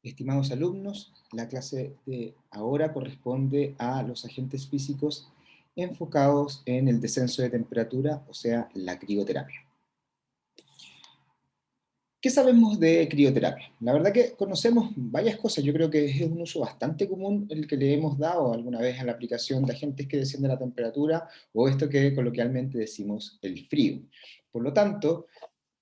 Estimados alumnos, la clase de ahora corresponde a los agentes físicos enfocados en el descenso de temperatura, o sea, la crioterapia. ¿Qué sabemos de crioterapia? La verdad que conocemos varias cosas. Yo creo que es un uso bastante común el que le hemos dado alguna vez a la aplicación de agentes que descienden la temperatura o esto que coloquialmente decimos el frío. Por lo tanto,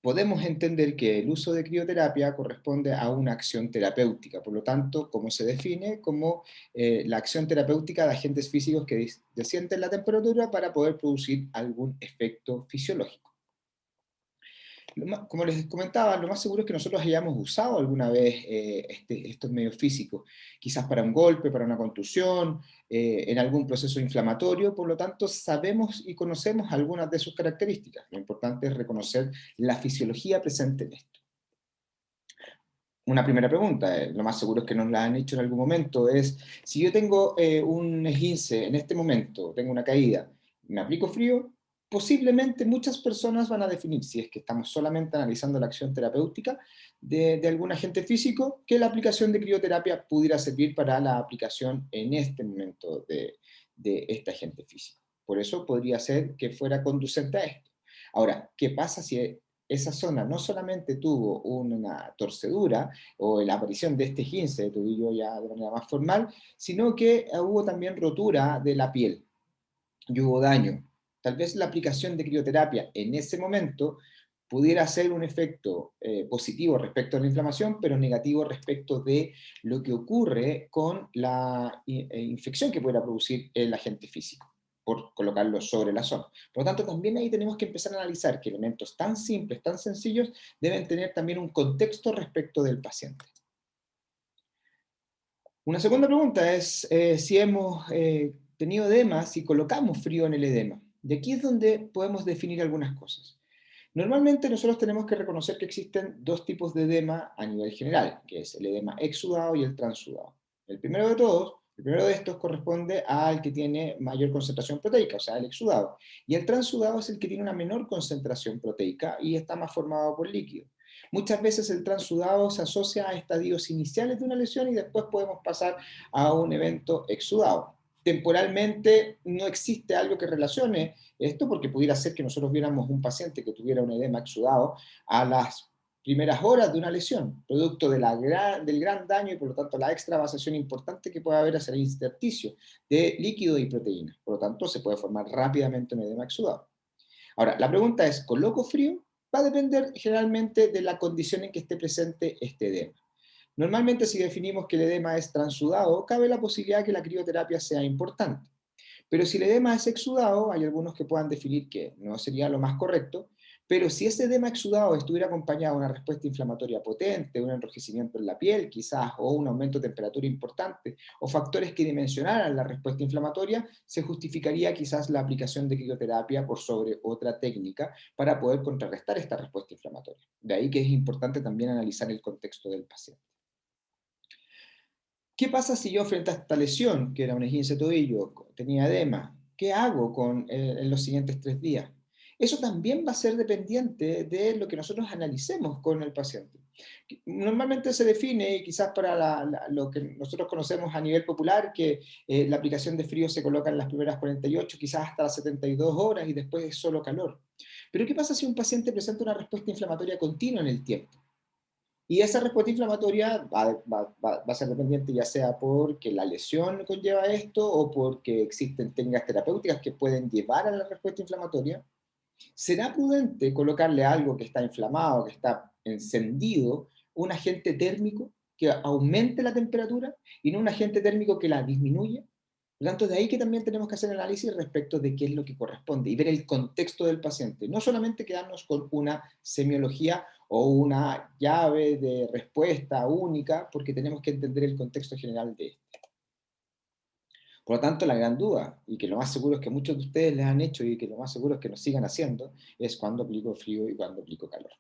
podemos entender que el uso de crioterapia corresponde a una acción terapéutica, por lo tanto, como se define como la acción terapéutica de agentes físicos que descienden la temperatura para poder producir algún efecto fisiológico. Como les comentaba, lo más seguro es que nosotros hayamos usado alguna vez estos medios físicos, quizás para un golpe, para una contusión, en algún proceso inflamatorio, por lo tanto sabemos y conocemos algunas de sus características. Lo importante es reconocer la fisiología presente en esto. Una primera pregunta, lo más seguro es que nos la han hecho en algún momento, es si yo tengo un esguince en este momento, tengo una caída, me aplico frío, posiblemente muchas personas van a definir, si es que estamos solamente analizando la acción terapéutica de algún agente físico, que la aplicación de crioterapia pudiera servir para la aplicación en este momento de este agente físico. Por eso podría ser que fuera conducente a esto. Ahora, ¿qué pasa si esa zona no solamente tuvo una torcedura o la aparición de este esguince de tobillo ya de manera más formal, sino que hubo también rotura de la piel y hubo daño? Tal vez la aplicación de crioterapia en ese momento pudiera ser un efecto positivo respecto a la inflamación, pero negativo respecto de lo que ocurre con la infección que pudiera producir el agente físico por colocarlo sobre la zona. Por lo tanto, también ahí tenemos que empezar a analizar que elementos tan simples, tan sencillos, deben tener también un contexto respecto del paciente. Una segunda pregunta es si hemos tenido edema, si colocamos frío en el edema. Y aquí es donde podemos definir algunas cosas. Normalmente nosotros tenemos que reconocer que existen dos tipos de edema a nivel general, que es el edema exudado y el transudado. El primero de todos, el primero de estos corresponde al que tiene mayor concentración proteica, o sea, el exudado. Y el transudado es el que tiene una menor concentración proteica y está más formado por líquido. Muchas veces el transudado se asocia a estadios iniciales de una lesión y después podemos pasar a un evento exudado. Temporalmente no existe algo que relacione esto, porque pudiera ser que nosotros viéramos un paciente que tuviera un edema exudado a las primeras horas de una lesión, producto de del gran daño y por lo tanto la extravasación importante que puede haber hacia el intersticio de líquido y proteína. Por lo tanto, se puede formar rápidamente un edema exudado. Ahora, la pregunta es, ¿coloco frío? Va a depender generalmente de la condición en que esté presente este edema. Normalmente, si definimos que el edema es transudado, cabe la posibilidad de que la crioterapia sea importante. Pero si el edema es exudado, hay algunos que puedan definir que no sería lo más correcto, pero si ese edema exudado estuviera acompañado de una respuesta inflamatoria potente, un enrojecimiento en la piel quizás, o un aumento de temperatura importante, o factores que dimensionaran la respuesta inflamatoria, se justificaría quizás la aplicación de crioterapia por sobre otra técnica para poder contrarrestar esta respuesta inflamatoria. De ahí que es importante también analizar el contexto del paciente. ¿Qué pasa si yo frente a esta lesión, que era un esguince de tobillo, tenía edema? ¿Qué hago en los siguientes 3 días? Eso también va a ser dependiente de lo que nosotros analicemos con el paciente. Normalmente se define, y quizás para lo que nosotros conocemos a nivel popular, que la aplicación de frío se coloca en las primeras 48, quizás hasta las 72 horas y después es solo calor. Pero ¿qué pasa si un paciente presenta una respuesta inflamatoria continua en el tiempo? Y esa respuesta inflamatoria va a ser dependiente ya sea porque la lesión conlleva esto o porque existen técnicas terapéuticas que pueden llevar a la respuesta inflamatoria. ¿Será prudente colocarle algo que está inflamado, que está encendido, un agente térmico que aumente la temperatura y no un agente térmico que la disminuya? Por lo tanto, de ahí que también tenemos que hacer análisis respecto de qué es lo que corresponde y ver el contexto del paciente. No solamente quedarnos con una semiología o una llave de respuesta única, porque tenemos que entender el contexto general de esto. Por lo tanto, la gran duda, y que lo más seguro es que muchos de ustedes les han hecho y que lo más seguro es que nos sigan haciendo, es cuándo aplico frío y cuándo aplico calor.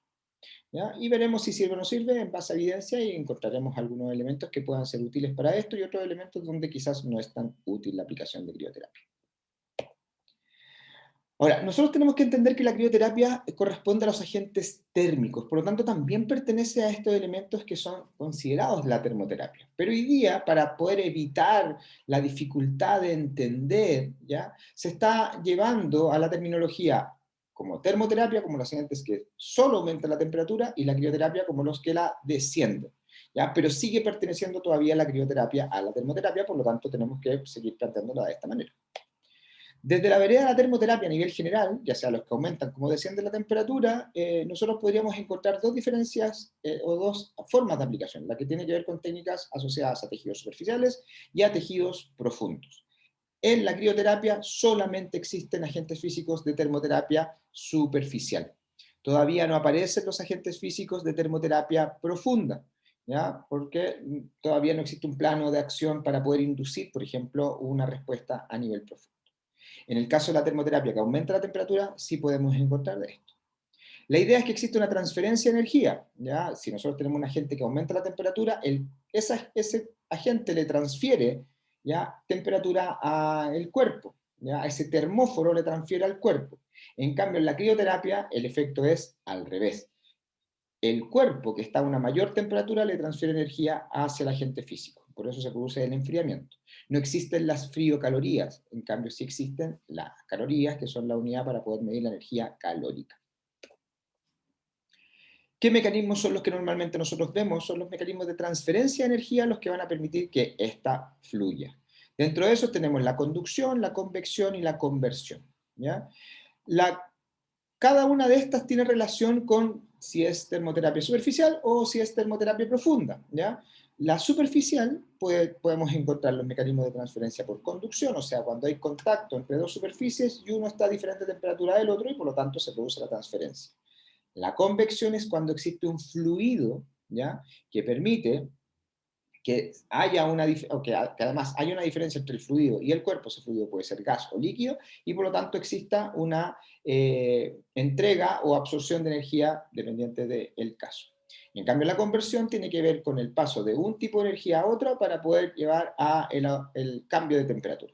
¿Ya? Y veremos si sirve o no sirve en base a evidencia y encontraremos algunos elementos que puedan ser útiles para esto y otros elementos donde quizás no es tan útil la aplicación de crioterapia. Ahora, nosotros tenemos que entender que la crioterapia corresponde a los agentes térmicos, por lo tanto también pertenece a estos elementos que son considerados la termoterapia. Pero hoy día, para poder evitar la dificultad de entender, ¿ya? Se está llevando a la terminología como termoterapia, como los agentes que solo aumentan la temperatura, y la crioterapia como los que la descienden. ¿Ya? Pero sigue perteneciendo todavía la crioterapia a la termoterapia, por lo tanto tenemos que seguir planteándola de esta manera. Desde la vereda de la termoterapia a nivel general, ya sea los que aumentan como desciende la temperatura, nosotros podríamos encontrar dos diferencias o dos formas de aplicación, la que tiene que ver con técnicas asociadas a tejidos superficiales y a tejidos profundos. En la crioterapia solamente existen agentes físicos de termoterapia superficial. Todavía no aparecen los agentes físicos de termoterapia profunda, ¿ya? Porque todavía no existe un plano de acción para poder inducir, por ejemplo, una respuesta a nivel profundo. En el caso de la termoterapia que aumenta la temperatura, sí podemos encontrar de esto. La idea es que existe una transferencia de energía, ¿ya? Si nosotros tenemos un agente que aumenta la temperatura, ese agente le transfiere, ¿ya? Temperatura al cuerpo, ¿ya? Ese termóforo le transfiere al cuerpo. En cambio, en la crioterapia, el efecto es al revés. El cuerpo que está a una mayor temperatura le transfiere energía hacia el agente físico. Por eso se produce el enfriamiento. No existen las friocalorías, en cambio sí existen las calorías, que son la unidad para poder medir la energía calórica. ¿Qué mecanismos son los que normalmente nosotros vemos? Son los mecanismos de transferencia de energía los que van a permitir que ésta fluya. Dentro de eso tenemos la conducción, la convección y la conversión. ¿Ya? La Cada una de estas tiene relación con si es termoterapia superficial o si es termoterapia profunda, ¿ya? La superficial podemos encontrar los mecanismos de transferencia por conducción, o sea, cuando hay contacto entre dos superficies y uno está a diferente temperatura del otro y por lo tanto se produce la transferencia. La convección es cuando existe un fluido, ¿ya? Que permite que haya que además haya una diferencia entre el fluido y el cuerpo, ese fluido puede ser gas o líquido, y por lo tanto exista una entrega o absorción de energía dependiente del caso. En cambio, la conversión tiene que ver con el paso de un tipo de energía a otro para poder llevar a el cambio de temperatura.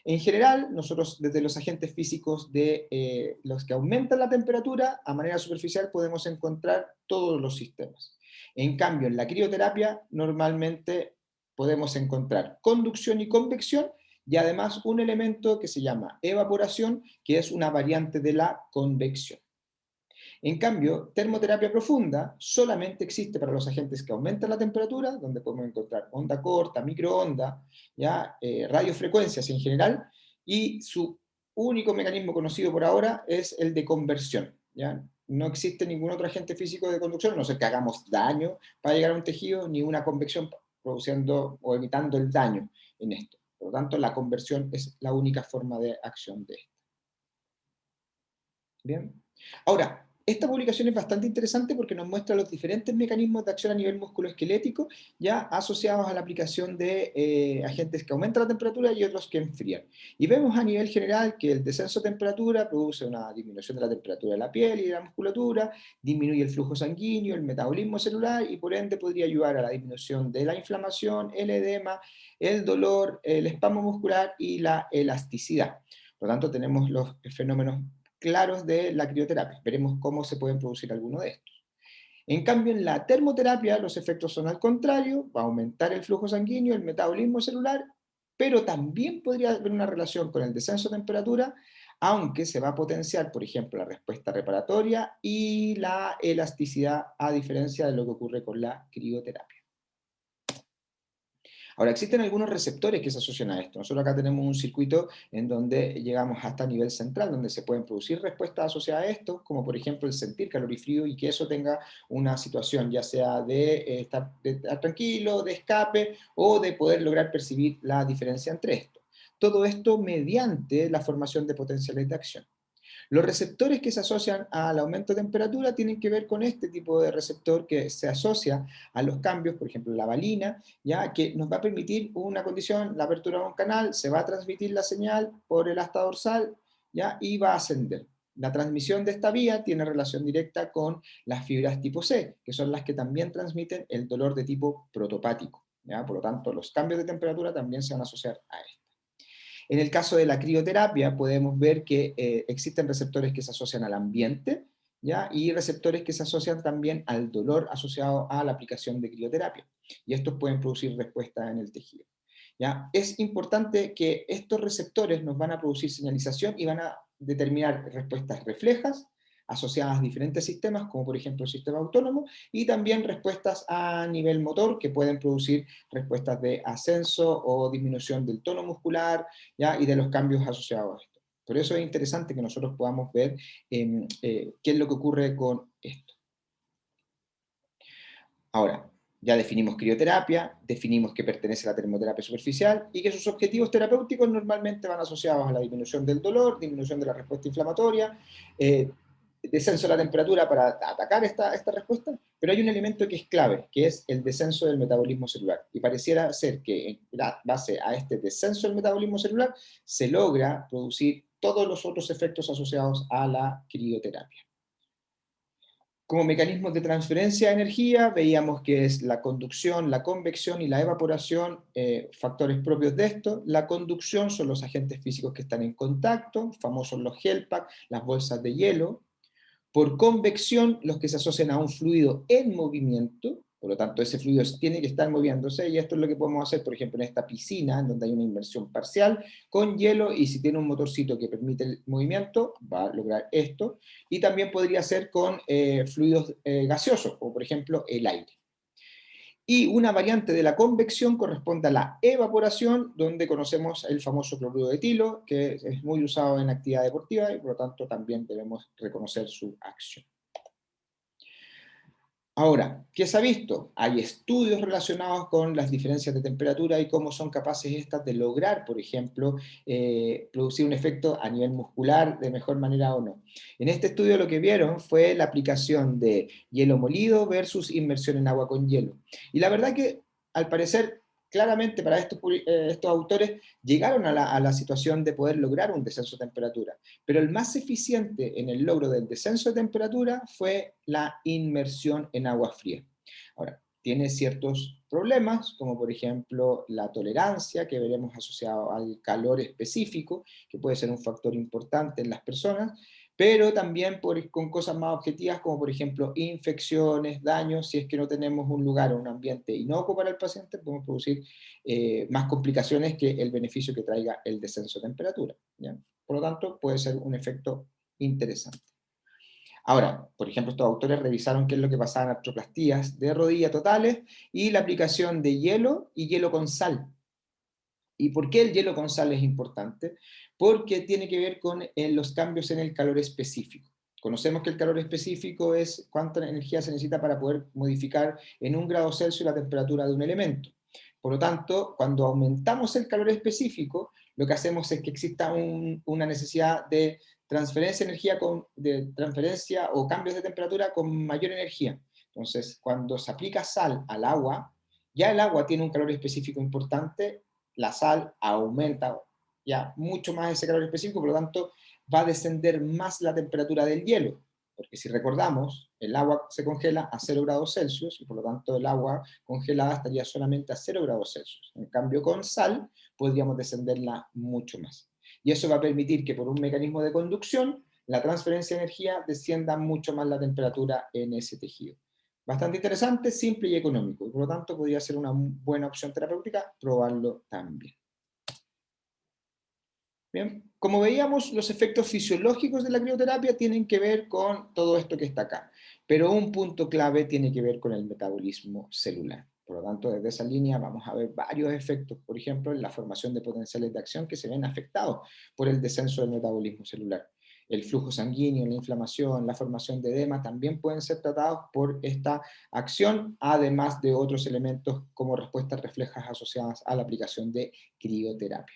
En general, nosotros desde los agentes físicos de los que aumentan la temperatura, a manera superficial podemos encontrar todos los sistemas. En cambio, en la crioterapia normalmente podemos encontrar conducción y convección y además un elemento que se llama evaporación, que es una variante de la convección. En cambio, termoterapia profunda solamente existe para los agentes que aumentan la temperatura, donde podemos encontrar onda corta, microonda, ¿ya? Radiofrecuencias en general, y su único mecanismo conocido por ahora es el de conversión. ¿Ya? No existe ningún otro agente físico de conducción, a no ser que hagamos daño para llegar a un tejido, ni una convección produciendo o evitando el daño en esto. Por lo tanto, la conversión es la única forma de acción de esto. Bien. Ahora, esta publicación es bastante interesante porque nos muestra los diferentes mecanismos de acción a nivel musculoesquelético ya asociados a la aplicación de agentes que aumentan la temperatura y otros que enfrían. Y vemos a nivel general que el descenso de temperatura produce una disminución de la temperatura de la piel y de la musculatura, disminuye el flujo sanguíneo, el metabolismo celular y por ende podría ayudar a la disminución de la inflamación, el edema, el dolor, el espasmo muscular y la elasticidad. Por lo tanto, tenemos los fenómenos claros de la crioterapia. Veremos cómo se pueden producir algunos de estos. En cambio, en la termoterapia los efectos son al contrario, va a aumentar el flujo sanguíneo, el metabolismo celular, pero también podría haber una relación con el descenso de temperatura, aunque se va a potenciar, por ejemplo, la respuesta reparatoria y la elasticidad, a diferencia de lo que ocurre con la crioterapia. Ahora, existen algunos receptores que se asocian a esto. Nosotros acá tenemos un circuito en donde llegamos hasta nivel central, donde se pueden producir respuestas asociadas a esto, como por ejemplo el sentir calor y frío y que eso tenga una situación ya sea de estar tranquilo, de escape o de poder lograr percibir la diferencia entre esto. Todo esto mediante la formación de potenciales de acción. Los receptores que se asocian al aumento de temperatura tienen que ver con este tipo de receptor que se asocia a los cambios, por ejemplo, la valina, ya que nos va a permitir una condición, la apertura de un canal, se va a transmitir la señal por el asta dorsal, ya, y va a ascender. La transmisión de esta vía tiene relación directa con las fibras tipo C, que son las que también transmiten el dolor de tipo protopático. ¿Ya? Por lo tanto, los cambios de temperatura también se van a asociar a esto. En el caso de la crioterapia podemos ver que existen receptores que se asocian al ambiente, ¿ya? Y receptores que se asocian también al dolor asociado a la aplicación de crioterapia. Y estos pueden producir respuestas en el tejido. ¿Ya? Es importante que estos receptores nos van a producir señalización y van a determinar respuestas reflejas asociadas a diferentes sistemas, como por ejemplo el sistema autónomo, y también respuestas a nivel motor que pueden producir respuestas de ascenso o disminución del tono muscular, ¿ya? Y de los cambios asociados a esto. Por eso es interesante que nosotros podamos ver qué es lo que ocurre con esto. Ahora, ya definimos crioterapia, definimos que pertenece a la termoterapia superficial y que sus objetivos terapéuticos normalmente van asociados a la disminución del dolor, disminución de la respuesta inflamatoria, descenso de la temperatura para atacar esta respuesta, pero hay un elemento que es clave, que es el descenso del metabolismo celular. Y pareciera ser que en base a este descenso del metabolismo celular se logra producir todos los otros efectos asociados a la crioterapia. Como mecanismos de transferencia de energía, veíamos que es la conducción, la convección y la evaporación, factores propios de esto. La conducción son los agentes físicos que están en contacto, famosos los gel pack, las bolsas de hielo. Por convección, los que se asocian a un fluido en movimiento, por lo tanto ese fluido tiene que estar moviéndose, y esto es lo que podemos hacer, por ejemplo, en esta piscina, en donde hay una inmersión parcial, con hielo, y si tiene un motorcito que permite el movimiento, va a lograr esto, y también podría ser con fluidos gaseosos, como por ejemplo el aire. Y una variante de la convección corresponde a la evaporación, donde conocemos el famoso cloruro de etilo, que es muy usado en actividad deportiva y por lo tanto también debemos reconocer su acción. Ahora, ¿qué se ha visto? Hay estudios relacionados con las diferencias de temperatura y cómo son capaces estas de lograr, por ejemplo, producir un efecto a nivel muscular de mejor manera o no. En este estudio lo que vieron fue la aplicación de hielo molido versus inmersión en agua con hielo. Y la verdad que, al parecer, claramente para estos autores llegaron a la situación de poder lograr un descenso de temperatura. Pero el más eficiente en el logro del descenso de temperatura fue la inmersión en agua fría. Ahora, tiene ciertos problemas, como por ejemplo la tolerancia, que veremos asociado al calor específico, que puede ser un factor importante en las personas, pero también con cosas más objetivas, como por ejemplo infecciones, daños. Si es que no tenemos un lugar o un ambiente inocuo para el paciente, podemos producir más complicaciones que el beneficio que traiga el descenso de temperatura, ¿ya? Por lo tanto, puede ser un efecto interesante. Ahora, por ejemplo, estos autores revisaron qué es lo que pasaba en artroplastías de rodilla totales y la aplicación de hielo y hielo con sal. ¿Y por qué el hielo con sal es importante? Porque tiene que ver con los cambios en el calor específico. Conocemos que el calor específico es cuánta energía se necesita para poder modificar en 1 grado Celsius la temperatura de un elemento. Por lo tanto, cuando aumentamos el calor específico, lo que hacemos es que exista una necesidad de transferencia de energía, de transferencia o cambios de temperatura con mayor energía. Entonces, cuando se aplica sal al agua, ya el agua tiene un calor específico importante, la sal aumenta ya mucho más ese calor específico, por lo tanto va a descender más la temperatura del hielo, porque si recordamos, el agua se congela a 0 grados Celsius y por lo tanto el agua congelada estaría solamente a 0 grados Celsius. En cambio con sal podríamos descenderla mucho más. Y eso va a permitir que por un mecanismo de conducción la transferencia de energía descienda mucho más la temperatura en ese tejido. Bastante interesante, simple y económico, y por lo tanto podría ser una buena opción terapéutica probarlo también. Bien, como veíamos, los efectos fisiológicos de la crioterapia tienen que ver con todo esto que está acá, pero un punto clave tiene que ver con el metabolismo celular. Por lo tanto, desde esa línea vamos a ver varios efectos, por ejemplo, en la formación de potenciales de acción que se ven afectados por el descenso del metabolismo celular. El flujo sanguíneo, la inflamación, la formación de edema también pueden ser tratados por esta acción, además de otros elementos como respuestas reflejas asociadas a la aplicación de crioterapia.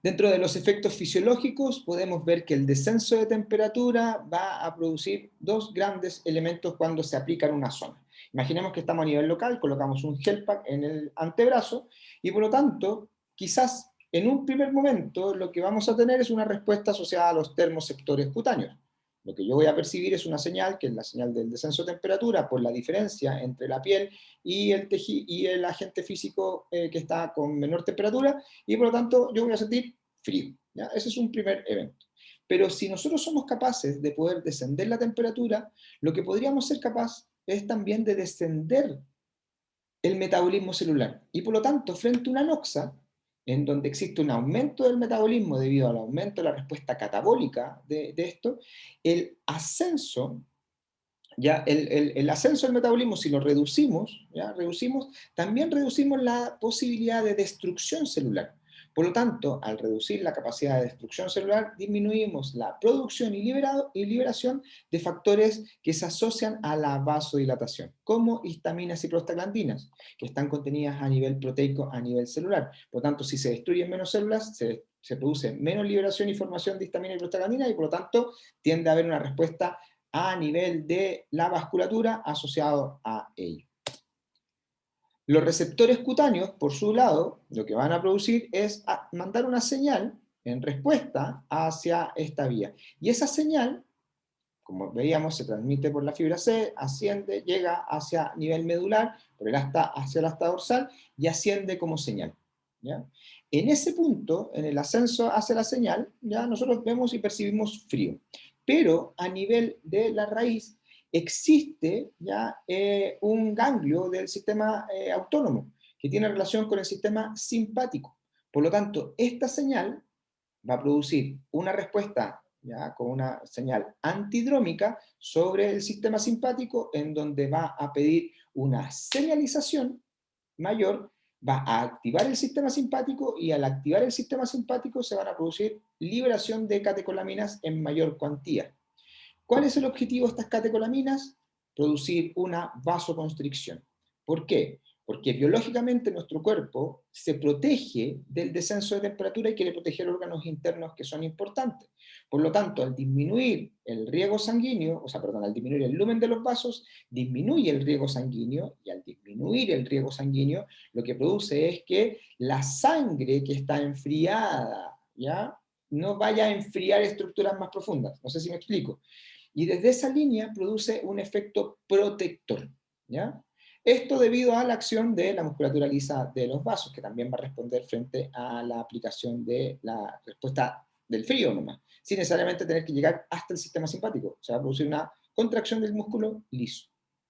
Dentro de los efectos fisiológicos podemos ver que el descenso de temperatura va a producir dos grandes elementos cuando se aplica en una zona. Imaginemos que estamos a nivel local, colocamos un gel pack en el antebrazo y por lo tanto, quizás en un primer momento lo que vamos a tener es una respuesta asociada a los termoceptores cutáneos. Lo que yo voy a percibir es una señal, que es la señal del descenso de temperatura, por la diferencia entre la piel y y el agente físico que está con menor temperatura, y por lo tanto yo voy a sentir frío. ¿Ya? Ese es un primer evento. Pero si nosotros somos capaces de poder descender la temperatura, lo que podríamos ser capaz es también de descender el metabolismo celular. Y por lo tanto, frente a una anoxa, en donde existe un aumento del metabolismo debido al aumento de la respuesta catabólica de esto, el ascenso, ya el ascenso del metabolismo, si lo reducimos, ¿ya? Reducimos, también reducimos la posibilidad de destrucción celular. Por lo tanto, al reducir la capacidad de destrucción celular, disminuimos la producción y liberación de factores que se asocian a la vasodilatación, como histaminas y prostaglandinas, que están contenidas a nivel proteico, a nivel celular. Por lo tanto, si se destruyen menos células, se produce menos liberación y formación de histamina y prostaglandina, y por lo tanto tiende a haber una respuesta a nivel de la vasculatura asociado a ello. Los receptores cutáneos, por su lado, lo que van a producir es mandar una señal en respuesta hacia esta vía. Y esa señal, como veíamos, se transmite por la fibra C, asciende, llega hacia nivel medular, por el asta hacia el asta dorsal, y asciende como señal. ¿Ya? En ese punto, en el ascenso hacia la señal, ya nosotros vemos y percibimos frío. Pero a nivel de la raíz existe ya un ganglio del sistema autónomo que tiene relación con el sistema simpático. Por lo tanto, esta señal va a producir una respuesta ya con una señal antidrómica sobre el sistema simpático, en donde va a pedir una señalización mayor, va a activar el sistema simpático, y al activar el sistema simpático se van a producir liberación de catecolaminas en mayor cuantía. ¿Cuál es el objetivo de estas catecolaminas? Producir una vasoconstricción. ¿Por qué? Porque biológicamente nuestro cuerpo se protege del descenso de temperatura y quiere proteger órganos internos que son importantes. Por lo tanto, al disminuir el riego sanguíneo, al disminuir el lumen de los vasos, disminuye el riego sanguíneo, y al disminuir el riego sanguíneo, lo que produce es que la sangre que está enfriada, ¿ya? No vaya a enfriar estructuras más profundas. No sé si me explico. Y desde esa línea produce un efecto protector, ¿ya? Esto debido a la acción de la musculatura lisa de los vasos, que también va a responder frente a la aplicación de la respuesta del frío nomás, sin necesariamente tener que llegar hasta el sistema simpático. O sea, va a producir una contracción del músculo liso.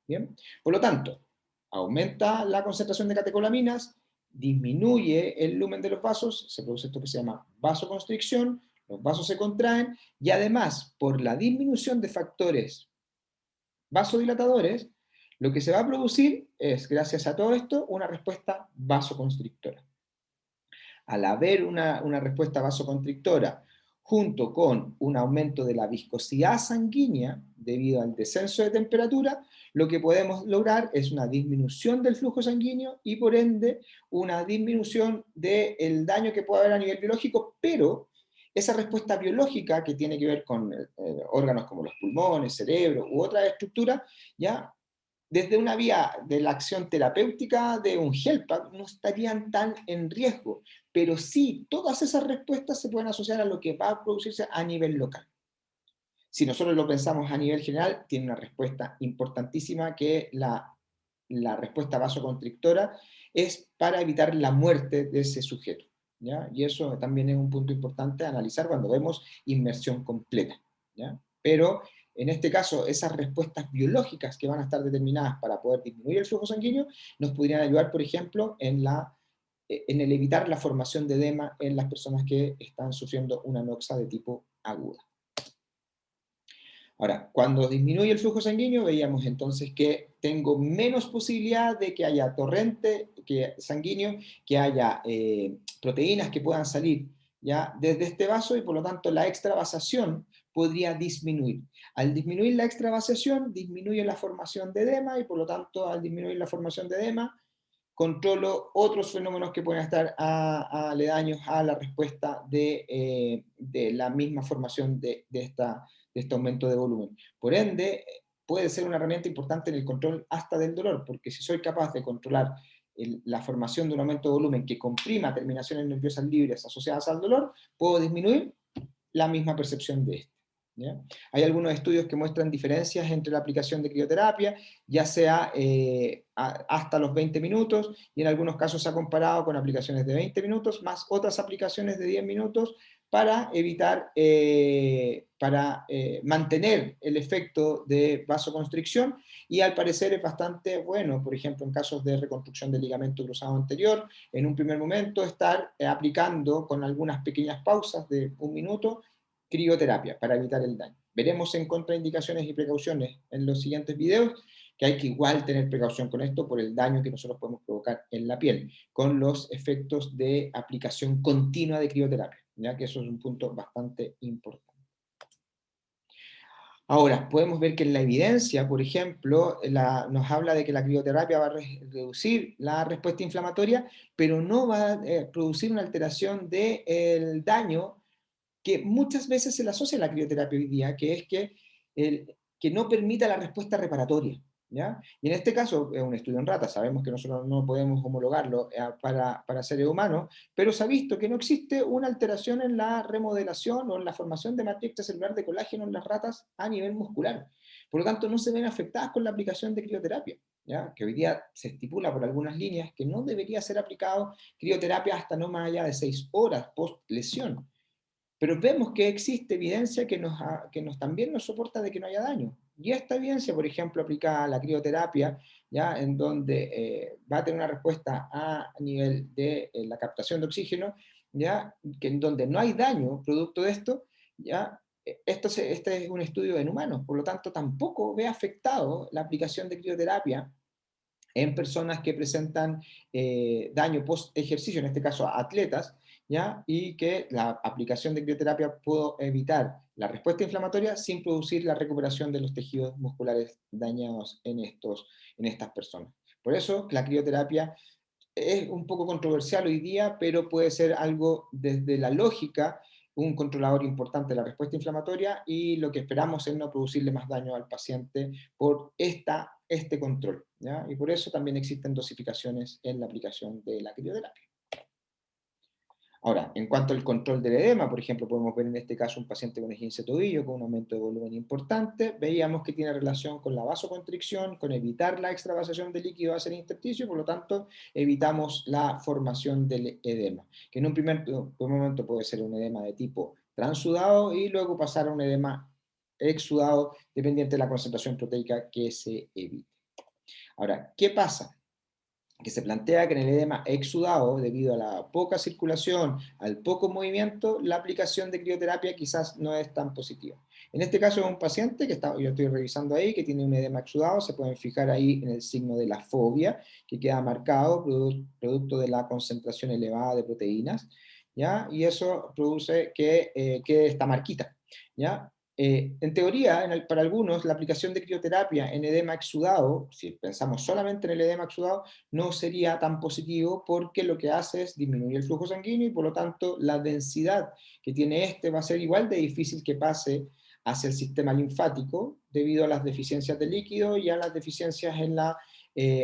¿Bien? Por lo tanto, aumenta la concentración de catecolaminas, disminuye el lumen de los vasos, se produce esto que se llama vasoconstricción, los vasos se contraen, y además, por la disminución de factores vasodilatadores, lo que se va a producir es, gracias a todo esto, una respuesta vasoconstrictora. Al haber una respuesta vasoconstrictora junto con un aumento de la viscosidad sanguínea debido al descenso de temperatura, lo que podemos lograr es una disminución del flujo sanguíneo y por ende una disminución del daño que puede haber a nivel biológico, pero esa respuesta biológica que tiene que ver con órganos como los pulmones, cerebro u otras estructuras, ya desde una vía de la acción terapéutica de un HELPAC no estarían tan en riesgo, pero sí todas esas respuestas se pueden asociar a lo que va a producirse a nivel local. Si nosotros lo pensamos a nivel general, tiene una respuesta importantísima, que la respuesta vasoconstrictora es para evitar la muerte de ese sujeto, ¿ya? Y eso también es un punto importante a analizar cuando vemos inmersión completa, ¿ya? Pero en este caso, esas respuestas biológicas que van a estar determinadas para poder disminuir el flujo sanguíneo nos podrían ayudar, por ejemplo, en el evitar la formación de edema en las personas que están sufriendo una anoxia de tipo aguda. Ahora, cuando disminuye el flujo sanguíneo, veíamos entonces que tengo menos posibilidad de que haya torrente sanguíneo, que haya proteínas que puedan salir ya desde este vaso, y por lo tanto la extravasación podría disminuir. Al disminuir la extravasación, disminuye la formación de edema, y por lo tanto al disminuir la formación de edema, controlo otros fenómenos que pueden estar aledaños a la respuesta de la misma formación de este aumento de volumen. Por ende, puede ser una herramienta importante en el control hasta del dolor, porque si soy capaz de controlar la formación de un aumento de volumen que comprima terminaciones nerviosas libres asociadas al dolor, puedo disminuir la misma percepción de este. ¿Ya? Hay algunos estudios que muestran diferencias entre la aplicación de crioterapia, ya sea hasta los 20 minutos, y en algunos casos se ha comparado con aplicaciones de 20 minutos, más otras aplicaciones de 10 minutos, para evitar, mantener el efecto de vasoconstricción, y al parecer es bastante bueno, por ejemplo, en casos de reconstrucción del ligamento cruzado anterior, en un primer momento estar aplicando con algunas pequeñas pausas de un minuto, crioterapia para evitar el daño. Veremos en contraindicaciones y precauciones en los siguientes videos que hay que igual tener precaución con esto por el daño que nosotros podemos provocar en la piel, con los efectos de aplicación continua de crioterapia, ya que eso es un punto bastante importante. Ahora, podemos ver que en la evidencia, por ejemplo, nos habla de que la crioterapia va a reducir la respuesta inflamatoria, pero no va a producir una alteración del daño que muchas veces se le asocia a la crioterapia hoy día, que es que no permita la respuesta reparatoria, ¿ya? Y en este caso, es un estudio en ratas, sabemos que nosotros no podemos homologarlo para seres humanos, pero se ha visto que no existe una alteración en la remodelación o en la formación de matriz extracelular de colágeno en las ratas a nivel muscular. Por lo tanto, no se ven afectadas con la aplicación de crioterapia, ¿ya? Que hoy día se estipula por algunas líneas que no debería ser aplicado crioterapia hasta no más allá de 6 horas post lesión. Pero vemos que existe evidencia que también nos soporta de que no haya daño. Y esta evidencia, por ejemplo, aplicada a la crioterapia, ¿ya? En donde va a tener una respuesta a nivel de la captación de oxígeno, ¿ya? Que en donde no hay daño producto de esto, ¿ya? Este es un estudio en humanos, por lo tanto tampoco ve afectado la aplicación de crioterapia en personas que presentan daño post ejercicio, en este caso a atletas, ¿ya? Y que la aplicación de crioterapia pudo evitar la respuesta inflamatoria sin producir la recuperación de los tejidos musculares dañados en estas personas. Por eso la crioterapia es un poco controversial hoy día, pero puede ser algo desde la lógica, un controlador importante de la respuesta inflamatoria, y lo que esperamos es no producirle más daño al paciente por este control, ¿ya? Y por eso también existen dosificaciones en la aplicación de la crioterapia. Ahora, en cuanto al control del edema, por ejemplo, podemos ver en este caso un paciente con esguince de tobillo con un aumento de volumen importante. Veíamos que tiene relación con la vasoconstricción, con evitar la extravasación de líquido hacia el intersticio, por lo tanto, evitamos la formación del edema, que en un primer momento puede ser un edema de tipo transudado y luego pasar a un edema exudado, dependiente de la concentración proteica que se evite. Ahora, ¿qué pasa? Que se plantea que en el edema exudado, debido a la poca circulación, al poco movimiento, la aplicación de crioterapia quizás no es tan positiva. En este caso es un paciente yo estoy revisando ahí, que tiene un edema exudado, se pueden fijar ahí en el signo de la fobia, que queda marcado producto de la concentración elevada de proteínas, ¿ya? Y eso produce que quede esta marquita, ¿ya? En teoría, para algunos, la aplicación de crioterapia en edema exudado, si pensamos solamente en el edema exudado, no sería tan positivo porque lo que hace es disminuir el flujo sanguíneo y por lo tanto la densidad que tiene este va a ser igual de difícil que pase hacia el sistema linfático debido a las deficiencias de líquido y a las deficiencias en la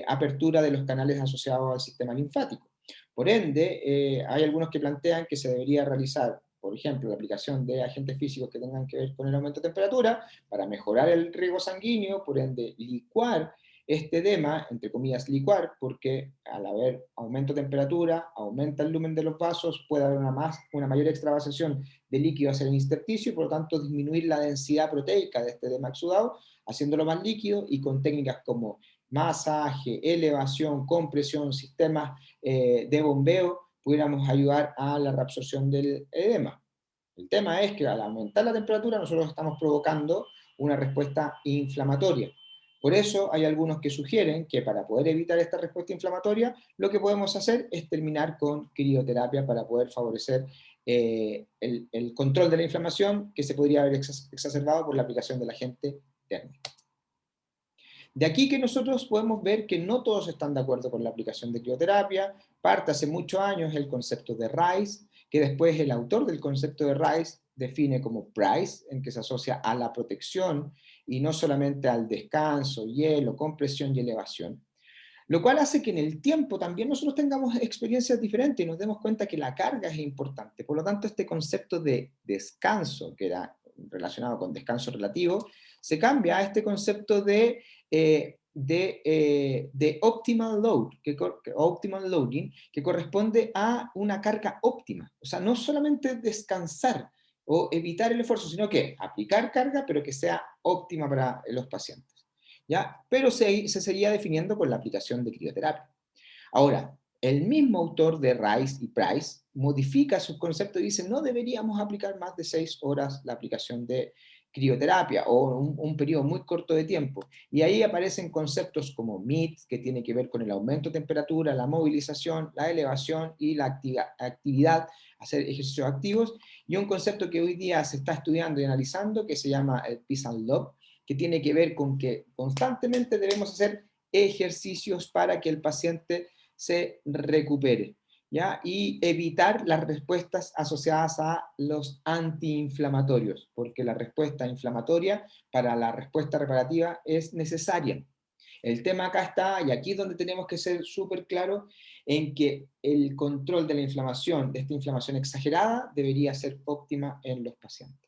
apertura de los canales asociados al sistema linfático. Por ende, hay algunos que plantean que se debería realizar, por ejemplo, la aplicación de agentes físicos que tengan que ver con el aumento de temperatura para mejorar el riego sanguíneo, por ende, licuar este edema, entre comillas, licuar, porque al haber aumento de temperatura, aumenta el lumen de los vasos, puede haber una mayor extravasación de líquido hacia el intersticio y por lo tanto disminuir la densidad proteica de este edema exudado, haciéndolo más líquido y con técnicas como masaje, elevación, compresión, sistemas de bombeo, pudiéramos ayudar a la reabsorción del edema. El tema es que al aumentar la temperatura nosotros estamos provocando una respuesta inflamatoria. Por eso hay algunos que sugieren que para poder evitar esta respuesta inflamatoria, lo que podemos hacer es terminar con crioterapia para poder favorecer el control de la inflamación que se podría haber exacerbado por la aplicación del agente térmico. De aquí que nosotros podemos ver que no todos están de acuerdo con la aplicación de crioterapia. Parte hace muchos años el concepto de Rice, que después el autor del concepto de Rice define como Price, en que se asocia a la protección y no solamente al descanso, hielo, compresión y elevación. Lo cual hace que en el tiempo también nosotros tengamos experiencias diferentes y nos demos cuenta que la carga es importante. Por lo tanto, este concepto de descanso, que era relacionado con descanso relativo, se cambia a este concepto de optimal load, optimal loading, que corresponde a una carga óptima. O sea, no solamente descansar o evitar el esfuerzo, sino que aplicar carga, pero que sea óptima para los pacientes. ¿Ya? Pero se seguía definiendo con la aplicación de crioterapia. Ahora, el mismo autor de Rice y Price modifica su concepto y dice no deberíamos aplicar más de 6 horas la aplicación de crioterapia o un periodo muy corto de tiempo. Y ahí aparecen conceptos como MIT, que tiene que ver con el aumento de temperatura, la movilización, la elevación y la actividad, hacer ejercicios activos, y un concepto que hoy día se está estudiando y analizando que se llama el Peace and Love, que tiene que ver con que constantemente debemos hacer ejercicios para que el paciente se recupere, ¿ya? Y evitar las respuestas asociadas a los antiinflamatorios, porque la respuesta inflamatoria para la respuesta reparativa es necesaria. El tema acá está, y aquí es donde tenemos que ser súper claros, en que el control de la inflamación, de esta inflamación exagerada, debería ser óptima en los pacientes.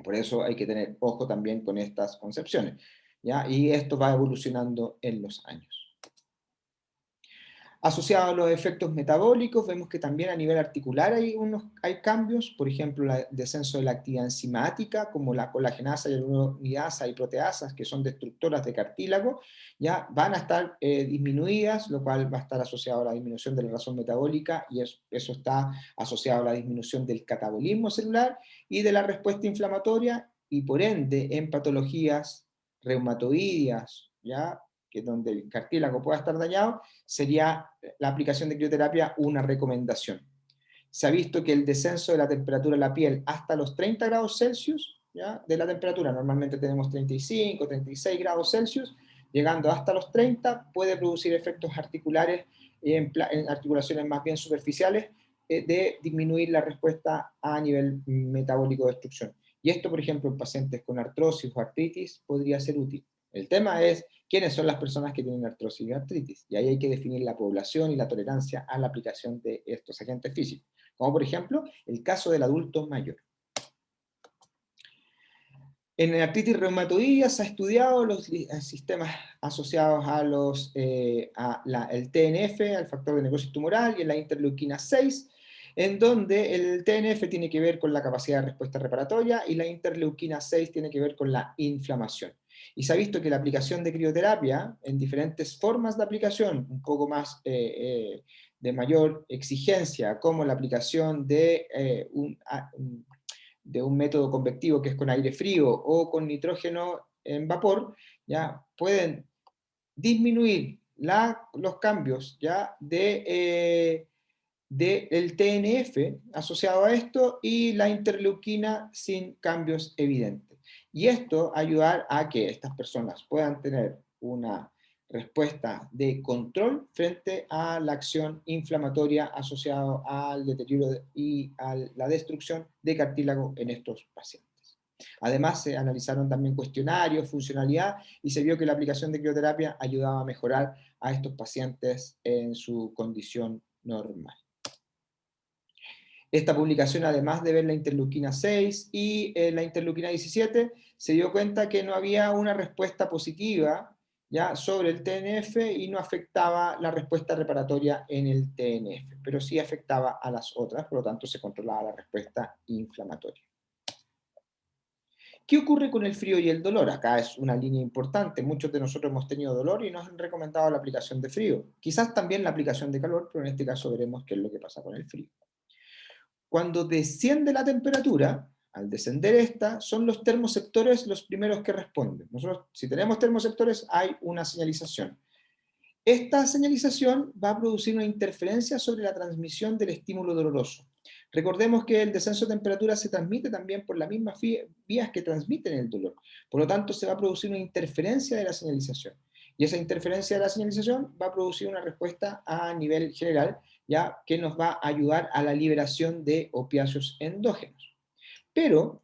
Por eso hay que tener ojo también con estas concepciones, ¿ya? Y esto va evolucionando en los años. Asociado a los efectos metabólicos, vemos que también a nivel articular hay cambios, por ejemplo, el descenso de la actividad enzimática, como la colagenasa, hialuronidasa y proteasas, que son destructoras de cartílago, ya van a estar disminuidas, lo cual va a estar asociado a la disminución de la razón metabólica, y eso está asociado a la disminución del catabolismo celular y de la respuesta inflamatoria, y por ende, en patologías reumatoideas, ¿ya? Que donde el cartílago pueda estar dañado, sería la aplicación de crioterapia una recomendación. Se ha visto que el descenso de la temperatura de la piel hasta los 30 grados Celsius, ¿ya? De la temperatura, normalmente tenemos 35, 36 grados Celsius, llegando hasta los 30, puede producir efectos articulares en articulaciones más bien superficiales, de disminuir la respuesta a nivel metabólico de destrucción. Y esto, por ejemplo, en pacientes con artrosis o artritis podría ser útil. El tema es quiénes son las personas que tienen artrosis y artritis. Y ahí hay que definir la población y la tolerancia a la aplicación de estos agentes físicos. Como por ejemplo el caso del adulto mayor. En artritis reumatoidea se ha estudiado los sistemas asociados el TNF, al factor de necrosis tumoral, y en la interleuquina 6, en donde el TNF tiene que ver con la capacidad de respuesta reparatoria y la interleuquina 6 tiene que ver con la inflamación. Y se ha visto que la aplicación de crioterapia, en diferentes formas de aplicación, un poco más de mayor exigencia, como la aplicación de un método convectivo que es con aire frío o con nitrógeno en vapor, ya pueden disminuir los cambios ya del TNF asociado a esto y la interleuquina sin cambios evidentes. Y esto ayudar a que estas personas puedan tener una respuesta de control frente a la acción inflamatoria asociada al deterioro y a la destrucción de cartílago en estos pacientes. Además, se analizaron también cuestionarios, funcionalidad, y se vio que la aplicación de crioterapia ayudaba a mejorar a estos pacientes en su condición normal. Esta publicación, además de ver la interleuquina 6 y la interleuquina 17, se dio cuenta que no había una respuesta positiva, ¿ya?, sobre el TNF y no afectaba la respuesta reparatoria en el TNF, pero sí afectaba a las otras, por lo tanto se controlaba la respuesta inflamatoria. ¿Qué ocurre con el frío y el dolor? Acá es una línea importante. Muchos de nosotros hemos tenido dolor y nos han recomendado la aplicación de frío. Quizás también la aplicación de calor, pero en este caso veremos qué es lo que pasa con el frío. Cuando desciende la temperatura, al descender esta, son los termoceptores los primeros que responden. Nosotros, si tenemos termoceptores, hay una señalización. Esta señalización va a producir una interferencia sobre la transmisión del estímulo doloroso. Recordemos que el descenso de temperatura se transmite también por las mismas vías que transmiten el dolor. Por lo tanto, se va a producir una interferencia de la señalización. Y esa interferencia de la señalización va a producir una respuesta a nivel general, ya que nos va a ayudar a la liberación de opiáceos endógenos. Pero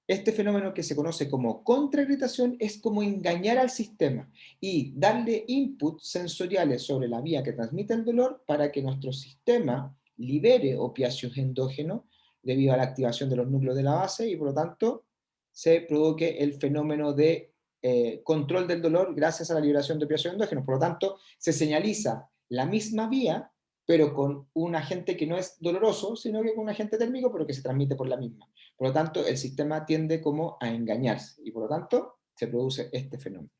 este fenómeno que se conoce como contrairritación es como engañar al sistema y darle inputs sensoriales sobre la vía que transmite el dolor para que nuestro sistema libere opiáceos endógenos debido a la activación de los núcleos de la base y por lo tanto se produce el fenómeno de control del dolor gracias a la liberación de opioides endógenos. Por lo tanto, se señaliza la misma vía, pero con un agente que no es doloroso, sino que con un agente térmico, pero que se transmite por la misma. Por lo tanto, el sistema tiende como a engañarse y por lo tanto se produce este fenómeno.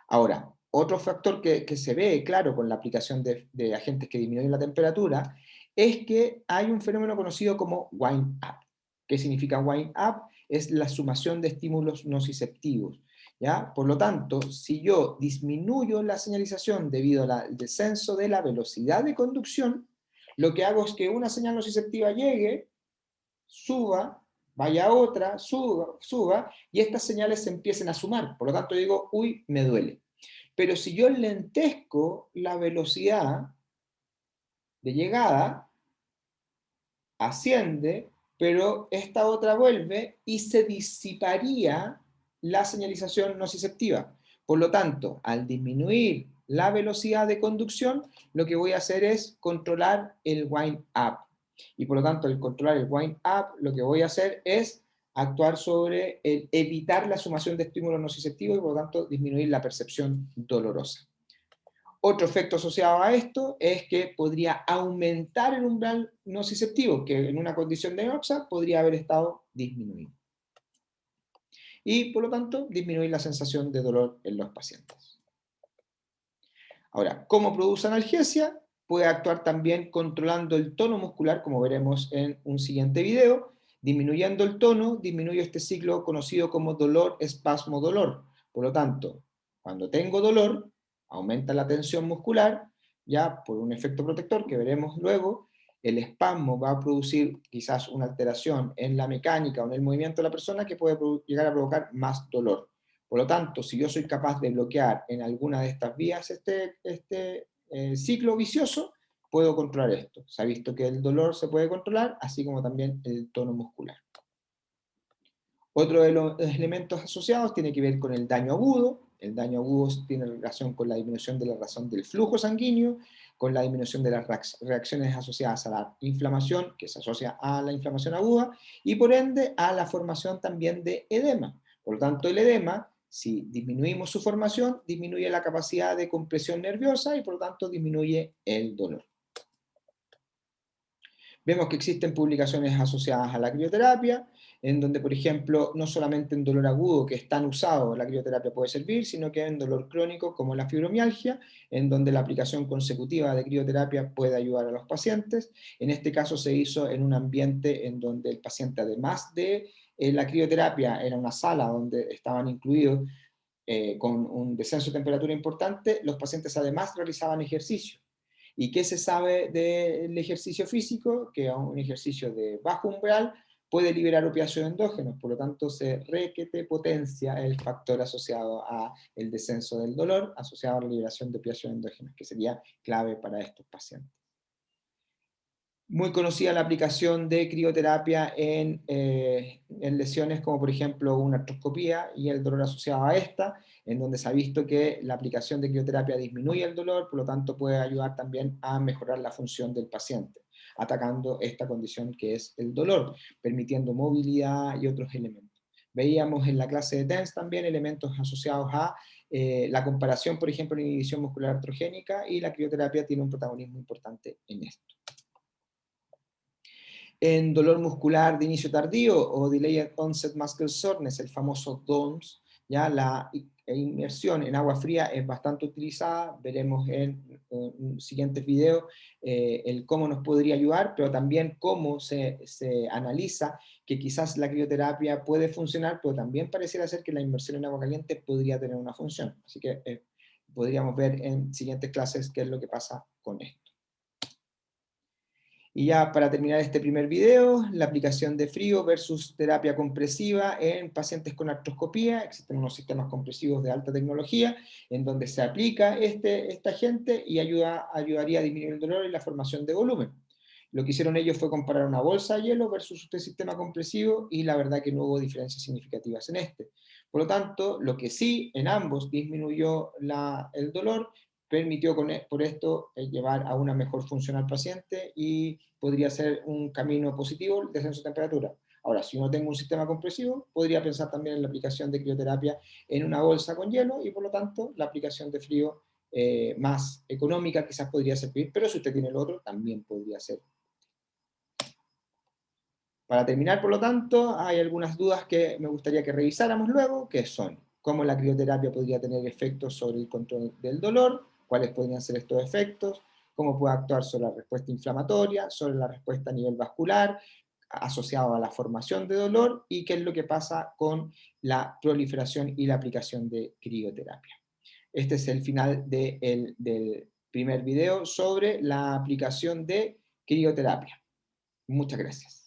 Ahora, otro factor que se ve claro con la aplicación de agentes que disminuyen la temperatura es que hay un fenómeno conocido como wind up. ¿Qué significa wind up? Es la sumación de estímulos nociceptivos. ¿Ya? Por lo tanto, si yo disminuyo la señalización debido al descenso de la velocidad de conducción, lo que hago es que una señal nociceptiva llegue, suba, vaya a otra, suba, y estas señales se empiecen a sumar. Por lo tanto, digo, uy, me duele. Pero si yo lentezco la velocidad de llegada, asciende, pero esta otra vuelve y se disiparía la señalización nociceptiva. Por lo tanto, al disminuir la velocidad de conducción, lo que voy a hacer es controlar el wind up. Y por lo tanto, al controlar el wind up, lo que voy a hacer es actuar sobre evitar la sumación de estímulos nociceptivos y por lo tanto disminuir la percepción dolorosa. Otro efecto asociado a esto es que podría aumentar el umbral nociceptivo, que en una condición de noxa podría haber estado disminuido. Y por lo tanto, disminuir la sensación de dolor en los pacientes. Ahora, ¿cómo produce analgesia? Puede actuar también controlando el tono muscular, como veremos en un siguiente video. Disminuyendo el tono, disminuye este ciclo conocido como dolor, espasmo, dolor. Por lo tanto, cuando tengo dolor, aumenta la tensión muscular, ya por un efecto protector que veremos luego, el espasmo va a producir quizás una alteración en la mecánica o en el movimiento de la persona que puede llegar a provocar más dolor. Por lo tanto, si yo soy capaz de bloquear en alguna de estas vías este ciclo vicioso, puedo controlar esto. Se ha visto que el dolor se puede controlar, así como también el tono muscular. Otro de los elementos asociados tiene que ver con el daño agudo. El daño agudo tiene relación con la disminución de la razón del flujo sanguíneo, con la disminución de las reacciones asociadas a la inflamación, que se asocia a la inflamación aguda, y por ende a la formación también de edema. Por lo tanto, el edema, si disminuimos su formación, disminuye la capacidad de compresión nerviosa y por lo tanto disminuye el dolor. Vemos que existen publicaciones asociadas a la crioterapia, en donde, por ejemplo, no solamente en dolor agudo, que es tan usado, la crioterapia puede servir, sino que en dolor crónico, como la fibromialgia, en donde la aplicación consecutiva de crioterapia puede ayudar a los pacientes. En este caso se hizo en un ambiente en donde el paciente, además de la crioterapia, era una sala donde estaban incluidos con un descenso de temperatura importante, los pacientes además realizaban ejercicio. ¿Y qué se sabe del ejercicio físico? Que un ejercicio de bajo umbral puede liberar opiáceos endógenos, por lo tanto se requete potencia el factor asociado a el descenso del dolor, asociado a la liberación de opiáceos endógenos, que sería clave para estos pacientes. Muy conocida la aplicación de crioterapia en lesiones como por ejemplo una artroscopía y el dolor asociado a esta, en donde se ha visto que la aplicación de crioterapia disminuye el dolor, por lo tanto puede ayudar también a mejorar la función del paciente, atacando esta condición que es el dolor, permitiendo movilidad y otros elementos. Veíamos en la clase de TENS también elementos asociados a la comparación, por ejemplo, en inhibición muscular artrogénica, y la crioterapia tiene un protagonismo importante en esto. En dolor muscular de inicio tardío o Delayed Onset Muscle Soreness, el famoso DOMS, ya la inmersión en agua fría es bastante utilizada, veremos en siguientes videos el cómo nos podría ayudar, pero también cómo se analiza que quizás la crioterapia puede funcionar, pero también pareciera ser que la inmersión en agua caliente podría tener una función. Así que podríamos ver en siguientes clases qué es lo que pasa con esto. Y ya para terminar este primer video, la aplicación de frío versus terapia compresiva en pacientes con artroscopía. Existen unos sistemas compresivos de alta tecnología en donde se aplica este agente y ayudaría a disminuir el dolor y la formación de volumen. Lo que hicieron ellos fue comparar una bolsa de hielo versus este sistema compresivo y la verdad que no hubo diferencias significativas en este. Por lo tanto, lo que sí en ambos disminuyó el dolor permitió por esto llevar a una mejor función al paciente y podría ser un camino positivo el descenso de temperatura. Ahora, si no tengo un sistema compresivo, podría pensar también en la aplicación de crioterapia en una bolsa con hielo y por lo tanto la aplicación de frío más económica quizás podría servir, pero si usted tiene el otro, también podría ser. Para terminar, por lo tanto, hay algunas dudas que me gustaría que revisáramos luego, que son cómo la crioterapia podría tener efectos sobre el control del dolor, cuáles podrían ser estos efectos, cómo puede actuar sobre la respuesta inflamatoria, sobre la respuesta a nivel vascular, asociado a la formación de dolor, y qué es lo que pasa con la proliferación y la aplicación de crioterapia. Este es el final del primer video sobre la aplicación de crioterapia. Muchas gracias.